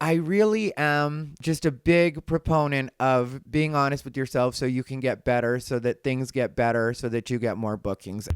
I really am just a big proponent of being honest with yourself so you can get better, so that things get better, so that you get more bookings.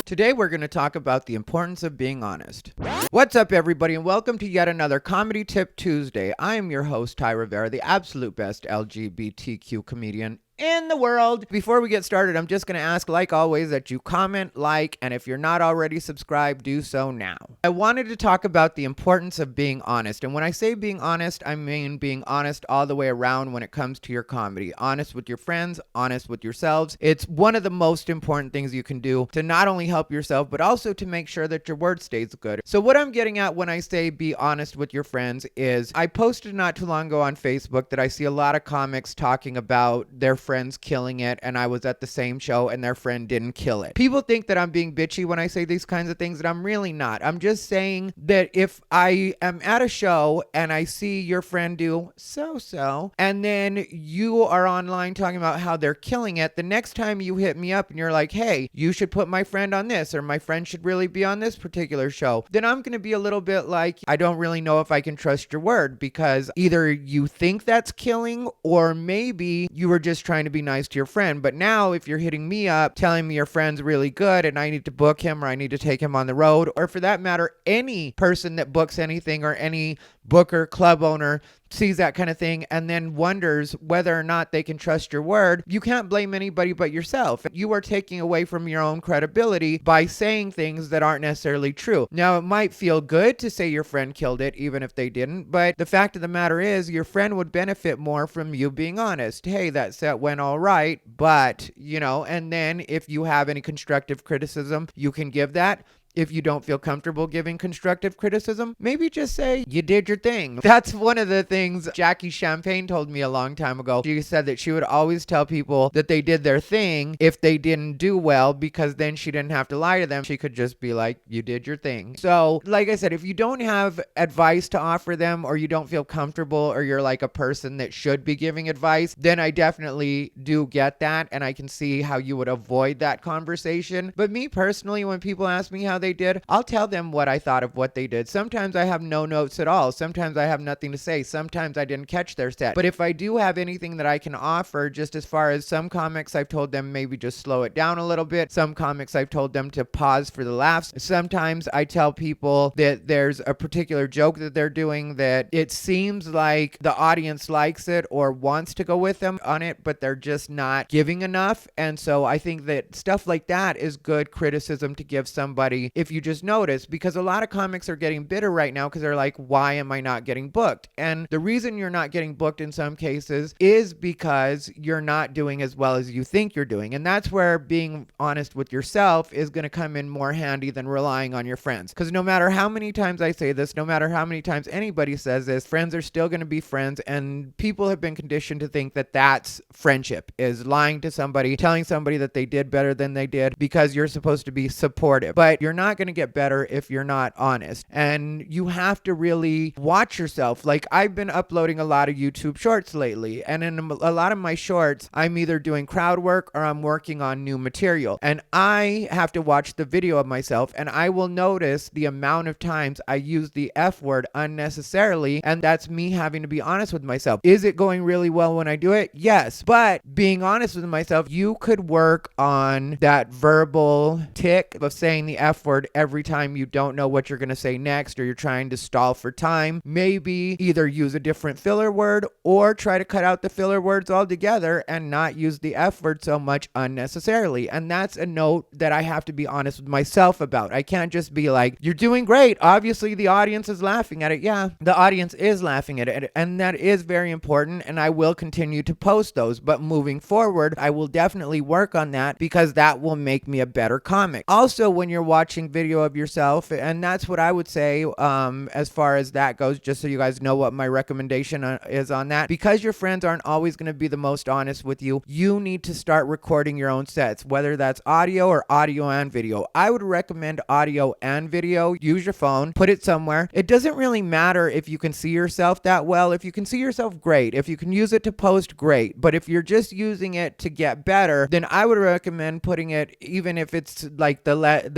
Today, we're going to talk about the importance of being honest. What's up, everybody, and welcome to yet another Comedy Tip Tuesday. I am your host, Rivera, the absolute best LGBTQ comedian in the world. Before we get started, I'm just going to ask, like always, that you comment, like, and if you're not already subscribed, do so now. I wanted to talk about the importance of being honest. And when I say being honest, I mean being honest all the way around when it comes to your comedy. Honest with your friends, honest with yourselves. It's one of the most important things you can do to not only help yourself, but also to make sure that your word stays good. So what I'm getting at when I say be honest with your friends is, I posted not too long ago on Facebook that I see a lot of comics talking about their friends killing it, and I was at the same show and their friend didn't kill it. People think that I'm being bitchy when I say these kinds of things, and I'm really not. I'm just saying that if I am at a show and I see your friend do so, and then you are online talking about how they're killing it, the next time you hit me up and you're like, hey, you should put my friend on this, or my friend should really be on this particular show, then I'm going to be a little bit like, I don't really know if I can trust your word, because either you think that's killing, or maybe you were just trying to be nice to your friend. But now if you're hitting me up telling me your friend's really good and I need to book him, or I need to take him on the road, or for that matter, any person that books anything, or any booker, club owner sees that kind of thing and then wonders whether or not they can trust your word, you can't blame anybody but yourself. You are taking away from your own credibility by saying things that aren't necessarily true. Now, it might feel good to say your friend killed it, even if they didn't, but the fact of the matter is, your friend would benefit more from you being honest. Hey, that set went all right, but, and then if you have any constructive criticism, you can give that. If you don't feel comfortable giving constructive criticism, maybe just say, you did your thing. That's one of the things Jackie Champagne told me a long time ago. She said that she would always tell people that they did their thing if they didn't do well, because then she didn't have to lie to them. She could just be like, you did your thing. So, like I said, if you don't have advice to offer them, or you don't feel comfortable, or you're like a person that should be giving advice, then I definitely do get that, and I can see how you would avoid that conversation. But me personally, when people ask me how they did, I'll tell them what I thought of what they did. Sometimes I have no notes at all. Sometimes I have nothing to say. Sometimes I didn't catch their set. But if I do have anything that I can offer, just as far as some comics, I've told them maybe just slow it down a little bit. Some comics, I've told them to pause for the laughs. Sometimes I tell people that there's a particular joke that they're doing that it seems like the audience likes it or wants to go with them on it, but they're just not giving enough. And so I think that stuff like that is good criticism to give somebody if you just notice, because a lot of comics are getting bitter right now because they're like, why am I not getting booked? And the reason you're not getting booked in some cases is because you're not doing as well as you think you're doing. And that's where being honest with yourself is going to come in more handy than relying on your friends. Because no matter how many times I say this, no matter how many times anybody says this, friends are still going to be friends, and people have been conditioned to think that that's friendship, is lying to somebody, telling somebody that they did better than they did because you're supposed to be supportive. But you're not going to get better if you're not honest. And you have to really watch yourself. Like, I've been uploading a lot of YouTube shorts lately, and in a lot of my shorts, I'm either doing crowd work or I'm working on new material. And I have to watch the video of myself, and I will notice the amount of times I use the F word unnecessarily, and that's me having to be honest with myself. Is it going really well when I do it? Yes. But being honest with myself, you could work on that verbal tick of saying the F word every time you don't know what you're going to say next, or you're trying to stall for time. Maybe either use a different filler word, or try to cut out the filler words altogether and not use the F word so much unnecessarily. And that's a note that I have to be honest with myself about. I can't just be like, you're doing great, obviously the audience is laughing at it. Yeah, the audience is laughing at it, and that is very important, and I will continue to post those. But moving forward, I will definitely work on that, because that will make me a better comic. Also, when you're watching video of yourself, and that's what I would say as far as that goes, just so you guys know what my recommendation is on that. Because your friends aren't always going to be the most honest with you, you need to start recording your own sets, whether that's audio or audio and video. I would recommend audio and video. Use your phone, put it somewhere. It doesn't really matter if you can see yourself that well. If you can see yourself, great. If you can use it to post, great. But if you're just using it to get better, then I would recommend putting it, even if it's like the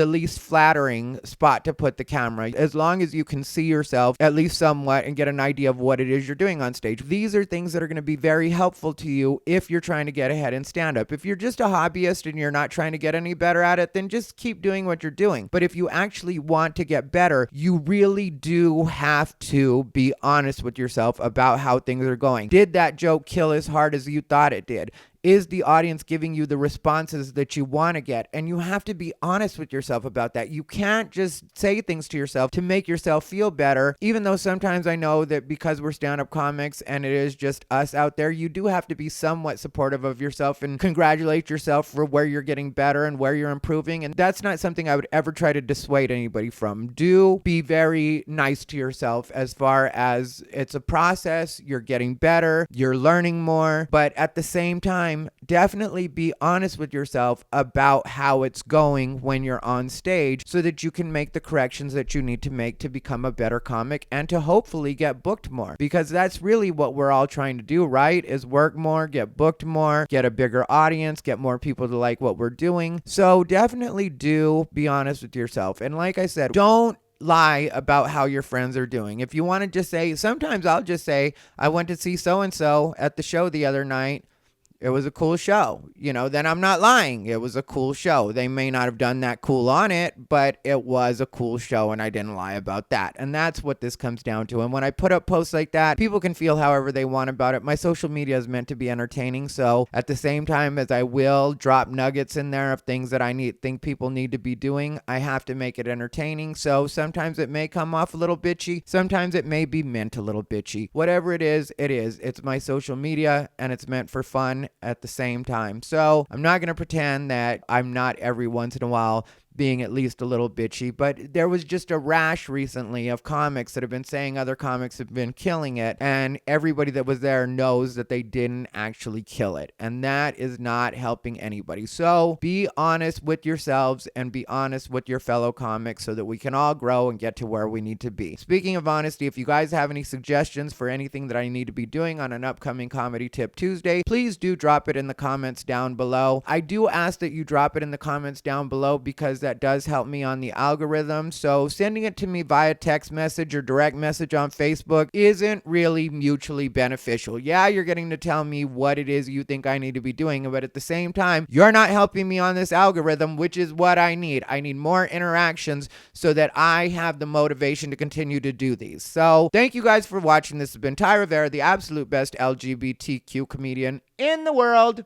least flattering spot to put the camera, as long as you can see yourself at least somewhat and get an idea of what it is you're doing on stage. These are things that are going to be very helpful to you if you're trying to get ahead in stand-up. If you're just a hobbyist and you're not trying to get any better at it, then just keep doing what you're doing. But if you actually want to get better, you really do have to be honest with yourself about how things are going. Did that joke kill as hard as you thought it did? Is the audience giving you the responses that you want to get? And you have to be honest with yourself about that. You can't just say things to yourself to make yourself feel better, even though sometimes I know that because we're stand-up comics and it is just us out there, you do have to be somewhat supportive of yourself and congratulate yourself for where you're getting better and where you're improving. And that's not something I would ever try to dissuade anybody from. Do be very nice to yourself as far as it's a process, you're getting better, you're learning more, but at the same time, definitely be honest with yourself about how it's going when you're on stage so that you can make the corrections that you need to make to become a better comic and to hopefully get booked more. Because that's really what we're all trying to do, right? Is work more, get booked more, get a bigger audience, get more people to like what we're doing. So definitely do be honest with yourself. And like I said, don't lie about how your friends are doing. If you want to just say, sometimes I'll just say, I went to see so-and-so at the show the other night. It was a cool show. Then I'm not lying. It was a cool show. They may not have done that cool on it, but it was a cool show and I didn't lie about that. And that's what this comes down to. And when I put up posts like that, people can feel however they want about it. My social media is meant to be entertaining. So at the same time as I will drop nuggets in there of things that I think people need to be doing, I have to make it entertaining. So sometimes it may come off a little bitchy. Sometimes it may be meant a little bitchy. Whatever it is, it is. It's my social media and it's meant for fun at the same time. So I'm not going to pretend that I'm not every once in a while being at least a little bitchy, but there was just a rash recently of comics that have been saying other comics have been killing it, and everybody that was there knows that they didn't actually kill it, and that is not helping anybody. So be honest with yourselves and be honest with your fellow comics so that we can all grow and get to where we need to be. Speaking of honesty, if you guys have any suggestions for anything that I need to be doing on an upcoming Comedy Tip Tuesday, please do drop it in the comments down below. I do ask that you drop it in the comments down below because that does help me on the algorithm. So sending it to me via text message or direct message on Facebook isn't really mutually beneficial. Yeah, you're getting to tell me what it is you think I need to be doing, but at the same time, you're not helping me on this algorithm, which is what I need. I need more interactions so that I have the motivation to continue to do these. So thank you guys for watching. This has been Ty Rivera, the absolute best LGBTQ comedian in the world.